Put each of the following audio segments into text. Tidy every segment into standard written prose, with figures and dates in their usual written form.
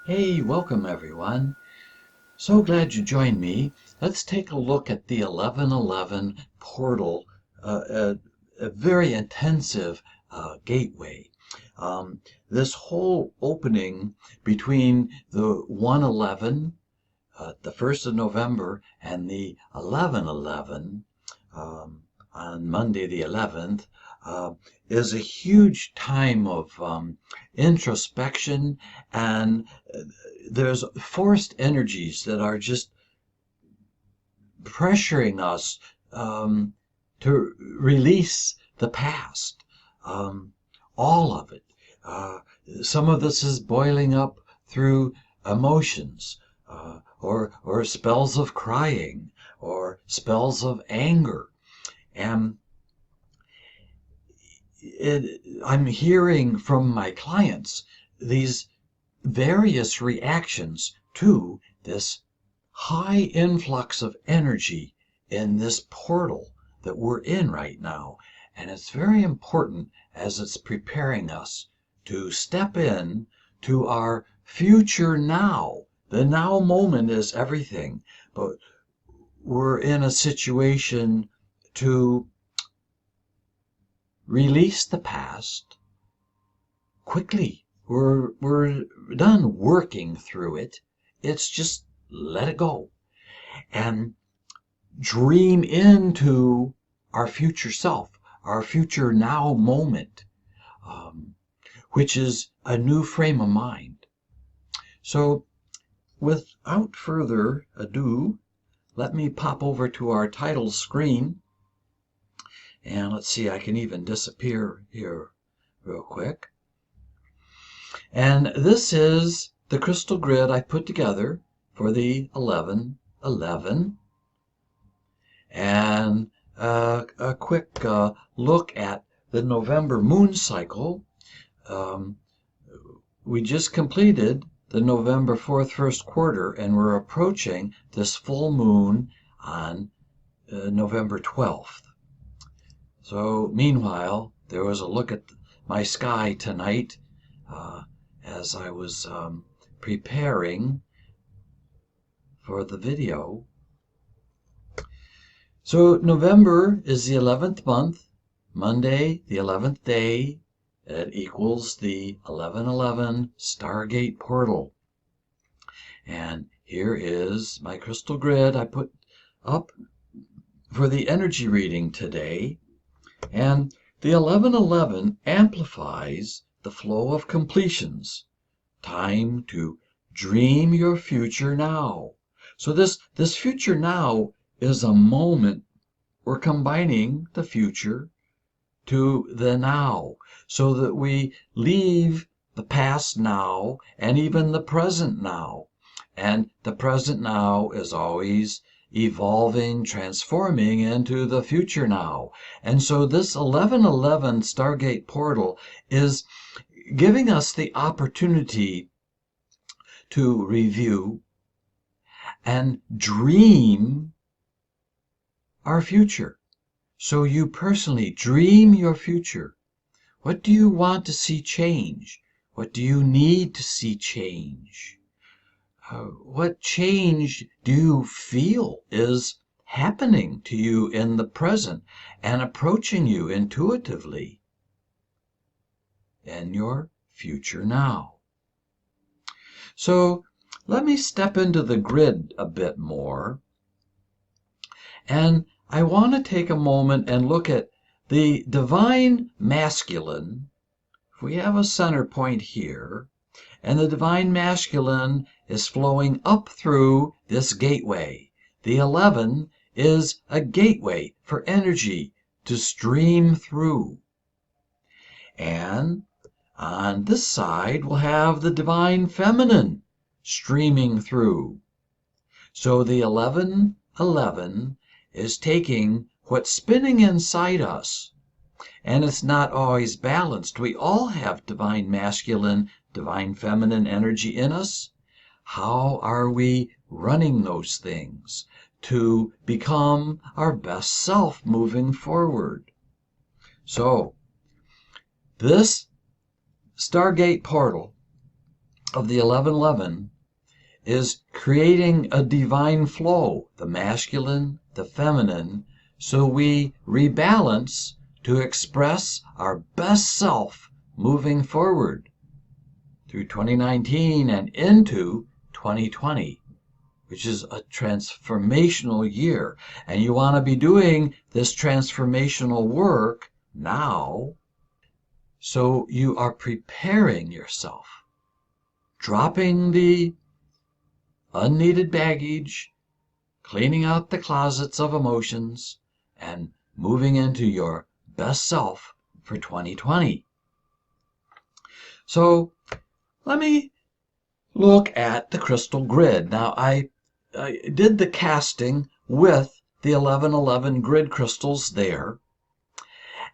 Hey, welcome everyone. So glad you joined me. Let's take a look at the 1111 portal, a very intensive gateway. This whole opening between the 111, the 1st of November, and the 1111 on Monday the 11th, is a huge time of introspection, and there's forced energies that are just pressuring us to release the past, all of it. Some of this is boiling up through emotions, or spells of crying, or spells of anger. And I'm hearing from my clients these various reactions to this high influx of energy in this portal that we're in right now. And it's very important as it's preparing us to step in to our future now. The now moment is everything, but we're in a situation to release the past quickly. We're done working through it. It's just let it go and dream into our future self, our future now moment, which is a new frame of mind. So without further ado, let me pop over to our title screen. And let's see, I can even disappear here real quick. And this is the crystal grid I put together for the 1111. And a quick look at the November moon cycle. We just completed the November 4th first quarter, and we're approaching this full moon on November 12th. So meanwhile, there was a look at my sky tonight as I was preparing for the video. So November is the 11th month, Monday the 11th day. It equals the 1111 Stargate Portal. And here is my crystal grid I put up for the energy reading today. And the 1111 amplifies the flow of completions. Time to dream your future now. So this future now is a moment. We're combining the future to the now, so that we leave the past now and even the present now. And the present now is always evolving, transforming into the future now. And so this 1111 Stargate Portal is giving us the opportunity to review and dream our future. So you personally dream your future. What do you want to see change? What do you need to see change? What change do you feel is happening to you in the present and approaching you intuitively in your future now? So let me step into the grid a bit more. And I want to take a moment and look at the divine masculine. We have a center point here, and the divine masculine is flowing up through this gateway. The 11 is a gateway for energy to stream through. And on this side, we'll have the divine feminine streaming through. So the 1111 is taking what's spinning inside us, and it's not always balanced. We all have divine masculine, divine feminine energy in us. How are we running those things to become our best self moving forward? So this Stargate Portal of the 1111 is creating a divine flow, the masculine, the feminine, so we rebalance to express our best self moving forward through 2019 and into 2020, which is a transformational year. And you want to be doing this transformational work now, so you are preparing yourself, dropping the unneeded baggage, cleaning out the closets of emotions, and moving into your best self for 2020. So let me look at the crystal grid. Now, I did the casting with the 1111 grid crystals there.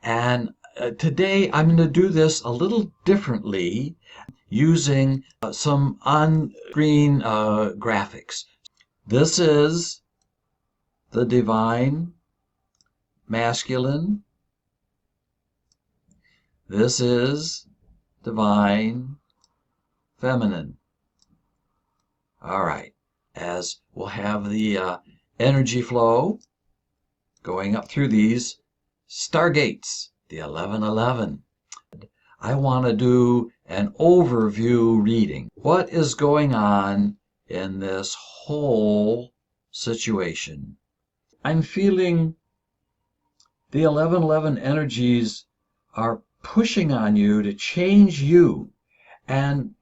And today I'm going to do this a little differently using some on-screen graphics. This is the divine masculine. This is divine feminine. All right, as we'll have the energy flow going up through these stargates, the 1111. I want to do an overview reading. What is going on in this whole situation? I'm feeling the 1111 energies are pushing on you to change you. And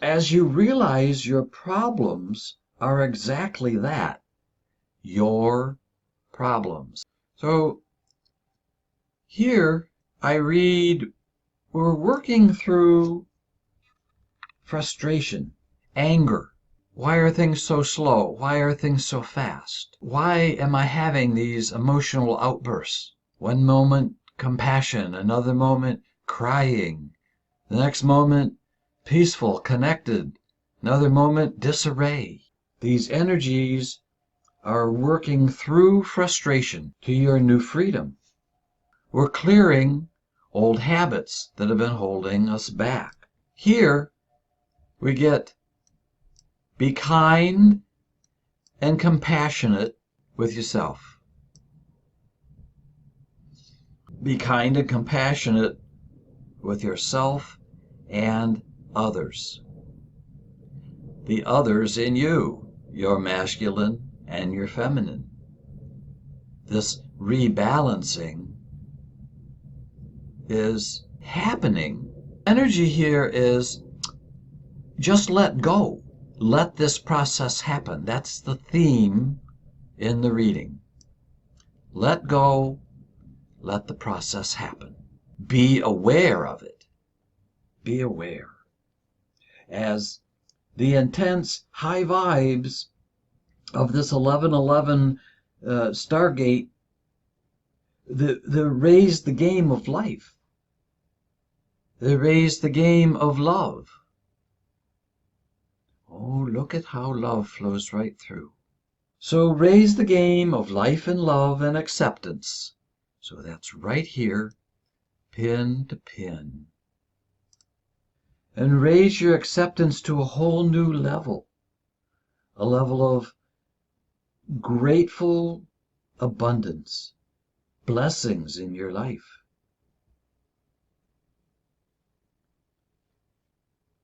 as you realize your problems are exactly that, your problems. So here I read, we're working through frustration, anger. Why are things so slow? Why are things so fast? Why am I having these emotional outbursts? One moment, compassion. Another moment, crying. The next moment, peaceful, connected. Another moment, disarray. These energies are working through frustration to your new freedom. We're clearing old habits that have been holding us back. Here, we get be kind and compassionate with yourself. Be kind and compassionate with yourself and others. The others in you, your masculine and your feminine. This rebalancing is happening. Energy here is just let go. Let this process happen. That's the theme in the reading. Let go. Let the process happen. Be aware of it. Be aware. As the intense high vibes of this 1111 Stargate, they raise the game of life. They raise the game of love. Oh, look at how love flows right through. So raise the game of life and love and acceptance. So that's right here, pin to pin. And raise your acceptance to a whole new level. A level of grateful abundance, blessings in your life.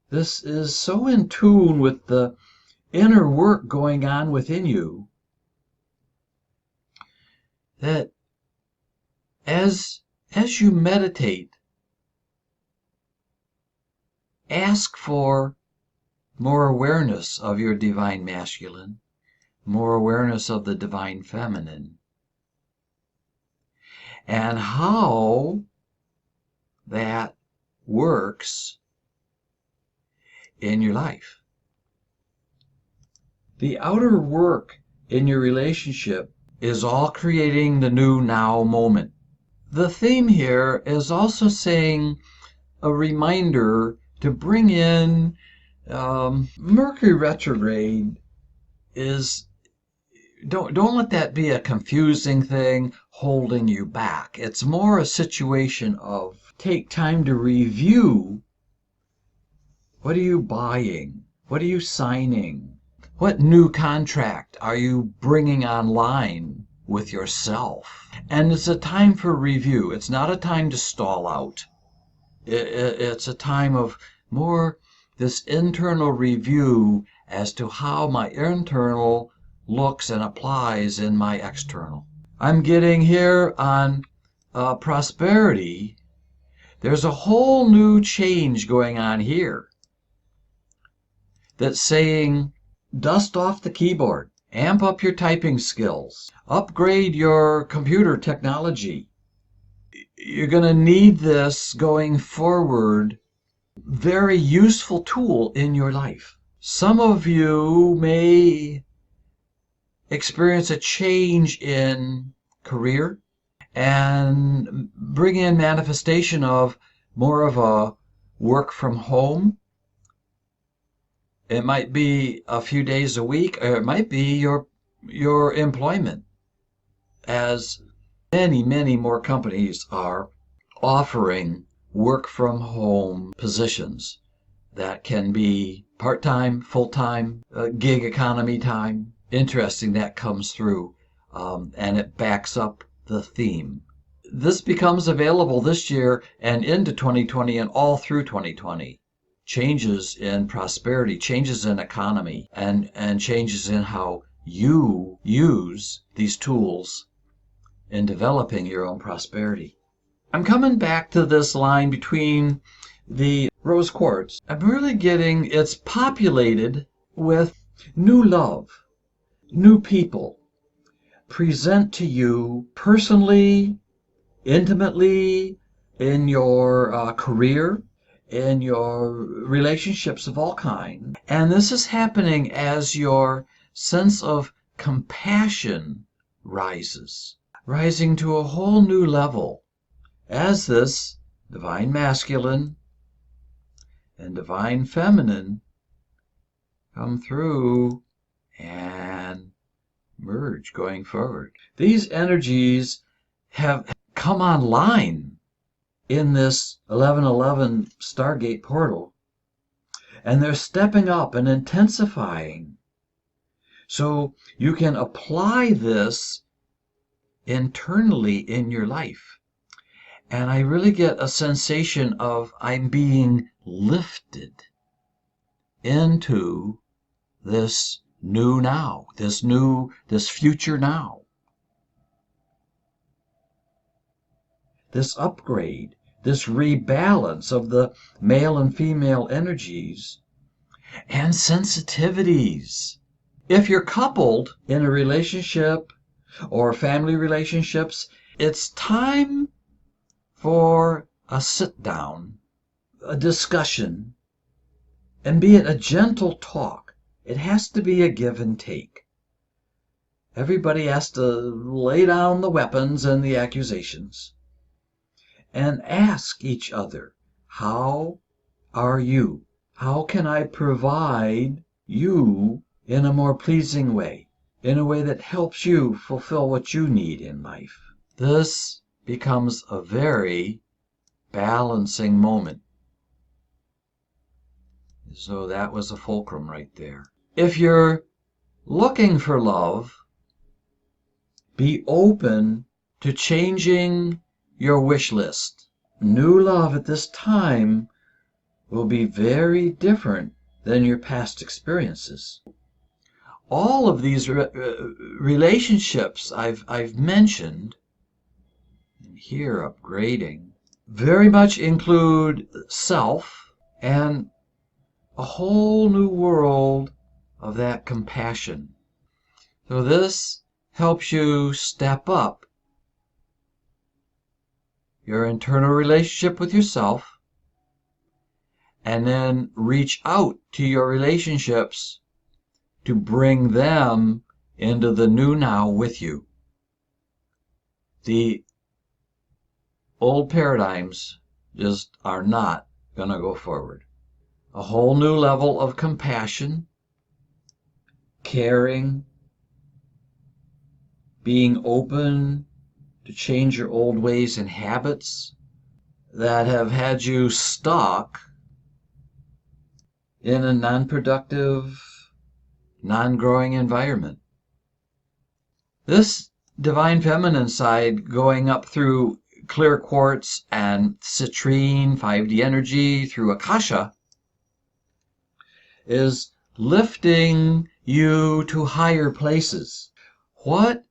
This is so in tune with the inner work going on within you that as you meditate, ask for more awareness of your divine masculine, more awareness of the divine feminine, and how that works in your life. The outer work in your relationship is all creating the new now moment. The theme here is also saying a reminder to bring in Mercury retrograde is, don't let that be a confusing thing holding you back. It's more a situation of take time to review What are you buying? What are you signing? What new contract are you bringing online with yourself? And it's a time for review. It's not a time to stall out. It's a time of more this internal review as to how my internal looks and applies in my external. I'm getting here on prosperity. There's a whole new change going on here that's saying dust off the keyboard, amp up your typing skills, upgrade your computer technology. You're going to need this going forward. Very useful tool in your life. Some of you may experience a change in career and bring in manifestation of more of a work from home. It might be a few days a week, or it might be your employment, as many more companies are offering work from home positions that can be part-time, full-time, gig economy time. Interesting, that comes through, and it backs up the theme. This becomes available this year and into 2020 and all through 2020. Changes in prosperity, changes in economy, and changes in how you use these tools in developing your own prosperity. I'm coming back to this line between the rose quartz. I'm really getting it's populated with new love, new people present to you personally, intimately, in your career, in your relationships of all kinds. And this is happening as your sense of compassion rises, rising to a whole new level as this divine masculine and divine feminine come through and merge going forward. These energies have come online in this 1111 Stargate Portal, and they're stepping up and intensifying. So you can apply this internally in your life. And I really get a sensation of I'm being lifted into this new now, this future now. This upgrade, this rebalance of the male and female energies and sensitivities. If you're coupled in a relationship or family relationships, it's time for a sit down, a discussion, and be it a gentle talk. It has to be a give and take. Everybody has to lay down the weapons and the accusations and ask each other, how are you? How can I provide you in a more pleasing way, in a way that helps you fulfill what you need in life? This becomes a very balancing moment. So that was a fulcrum right there. If you're looking for love, be open to changing your wish list. New love at this time will be very different than your past experiences. All of these relationships I've mentioned here, upgrading, very much include self and a whole new world of that compassion. So this helps you step up your internal relationship with yourself and then reach out to your relationships to bring them into the new now with you. The old paradigms just are not going to go forward. A whole new level of compassion, caring, being open to change your old ways and habits that have had you stuck in a non-productive, non-growing environment. This divine feminine side going up through clear quartz and citrine, 5D energy, through Akasha, is lifting you to higher places. What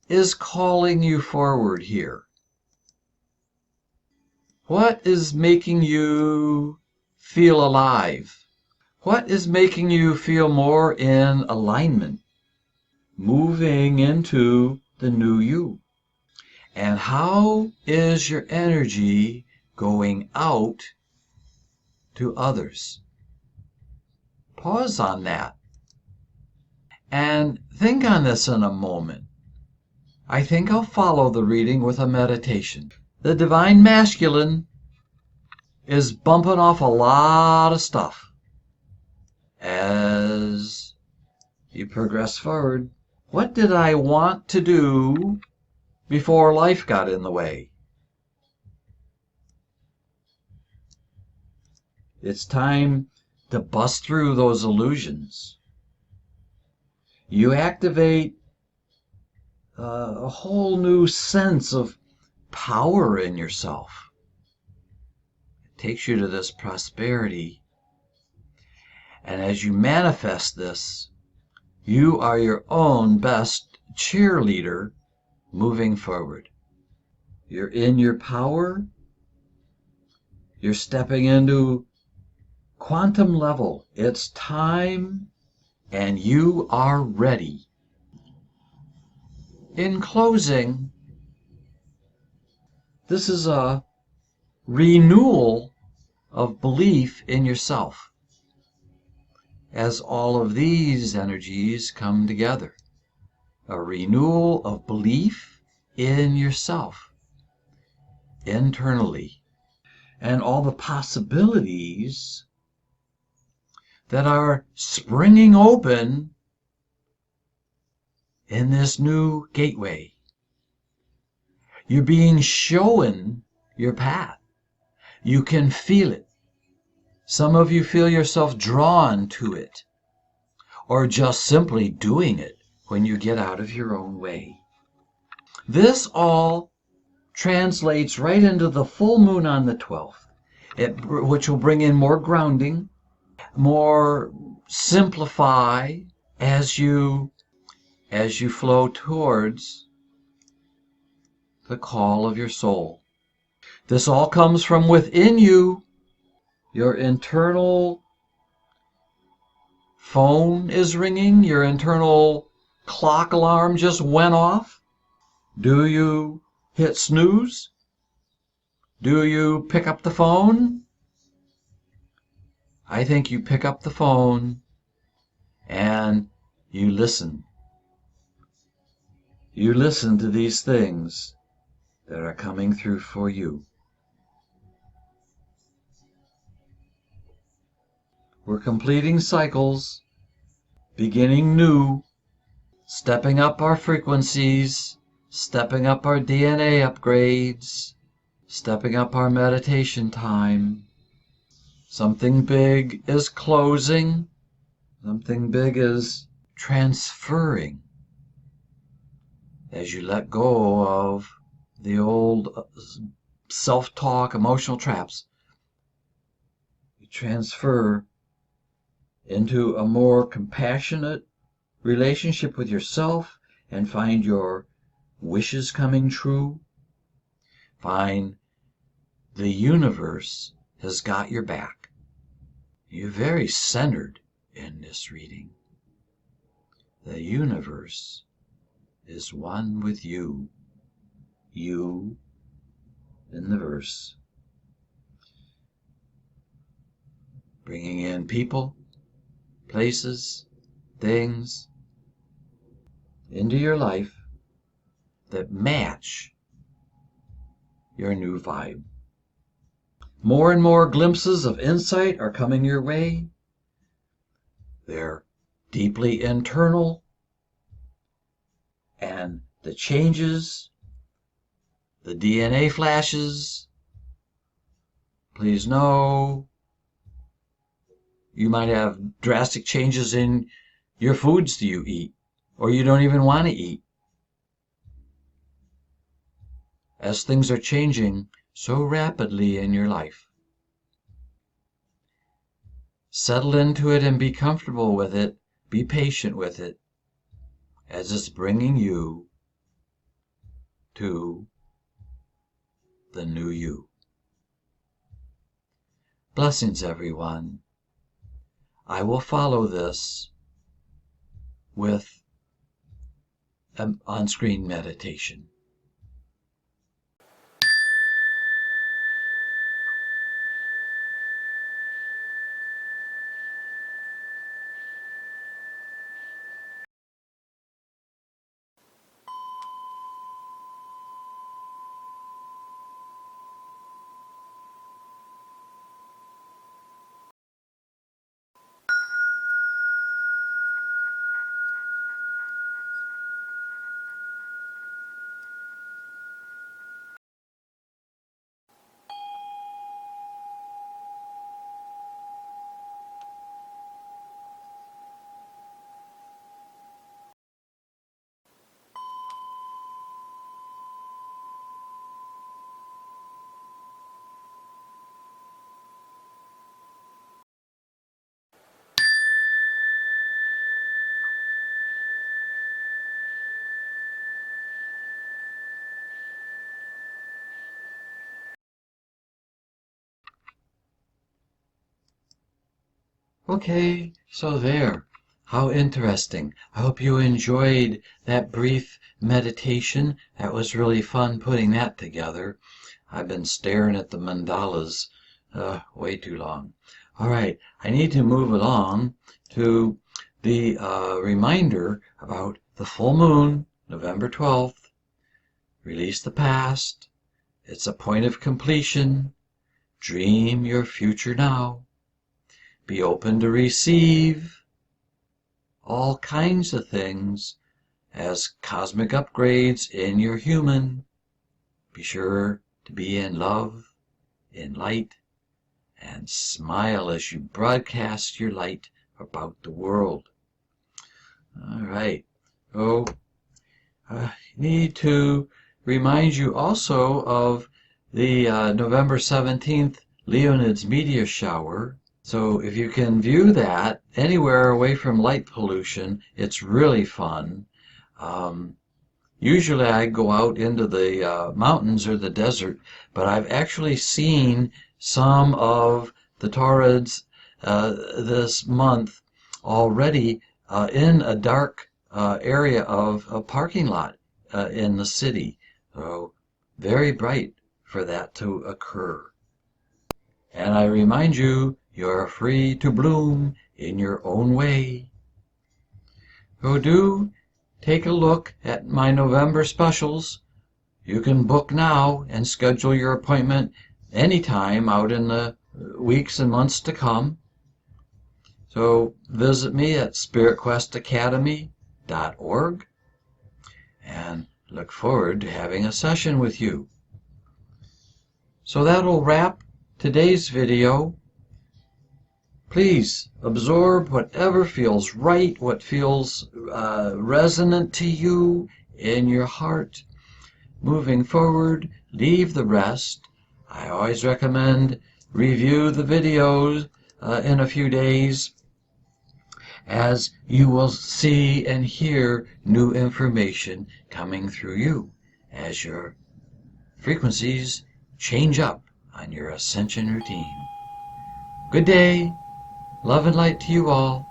is calling you forward here? What is making you feel alive? What is making you feel more in alignment? Moving into the new you. And how is your energy going out to others? Pause on that and think on this in a moment. I think I'll follow the reading with a meditation. The divine masculine is bumping off a lot of stuff as you progress forward. What did I want to do before life got in the way? It's time to bust through those illusions. You activate a whole new sense of power in yourself. It takes you to this prosperity. And as you manifest this, you are your own best cheerleader moving forward. You're in your power. You're stepping into quantum level. It's time, and you are ready. In closing, this is a renewal of belief in yourself as all of these energies come together. A renewal of belief in yourself internally, and all the possibilities that are springing open in this new gateway. You're being shown your path. You can feel it. Some of you feel yourself drawn to it, or just simply doing it when you get out of your own way. This all translates right into the full moon on the 12th, which will bring in more grounding, more simplify as you flow towards the call of your soul. This all comes from within you. Your internal phone is ringing. Your internal clock alarm just went off. Do you hit snooze? Do you pick up the phone? I think you pick up the phone and you listen. You listen to these things that are coming through for you. We're completing cycles, beginning new, stepping up our frequencies, stepping up our DNA upgrades, stepping up our meditation time. Something big is closing. Something big is transferring. As you let go of the old self-talk, emotional traps, you transfer into a more compassionate relationship with yourself and find your wishes coming true. Find the universe has got your back. You're very centered in this reading. The universe is one with you. You in the verse. Bringing in people, places, things into your life that match your new vibe. More and more glimpses of insight are coming your way. They're deeply internal, and the changes, the DNA flashes, please know You might have drastic changes in your foods that you eat, or you don't even want to eat. As things are changing so rapidly in your life, settle into it and be comfortable with it. Be patient with it as it's bringing you to the new you. Blessings, everyone. I will follow this with an on-screen meditation. Okay, so there. How interesting. I hope you enjoyed that brief meditation. That was really fun putting that together. I've been staring at the mandalas way too long. All right, I need to move along to the reminder about the full moon, November 12th. Release the past. It's a point of completion. Dream your future now. Be open to receive all kinds of things as cosmic upgrades in your human. Be sure to be in love, in light, and smile as you broadcast your light about the world. All right. Oh, I need to remind you also of the November 17th Leonid's meteor shower. So if you can view that anywhere away from light pollution, it's really fun. Usually I go out into the mountains or the desert, but I've actually seen some of the Taurids this month already in a dark area of a parking lot in the city. So very bright for that to occur. And I remind you, you're free to bloom in your own way. So do take a look at my November specials. You can book now and schedule your appointment anytime out in the weeks and months to come. So visit me at spiritquestacademy.org and look forward to having a session with you. So that'll wrap today's video. Please absorb whatever feels right, what feels resonant to you in your heart. Moving forward, leave the rest. I always recommend review the videos in a few days, as you will see and hear new information coming through you as your frequencies change up on your ascension routine. Good day. Love and light to you all.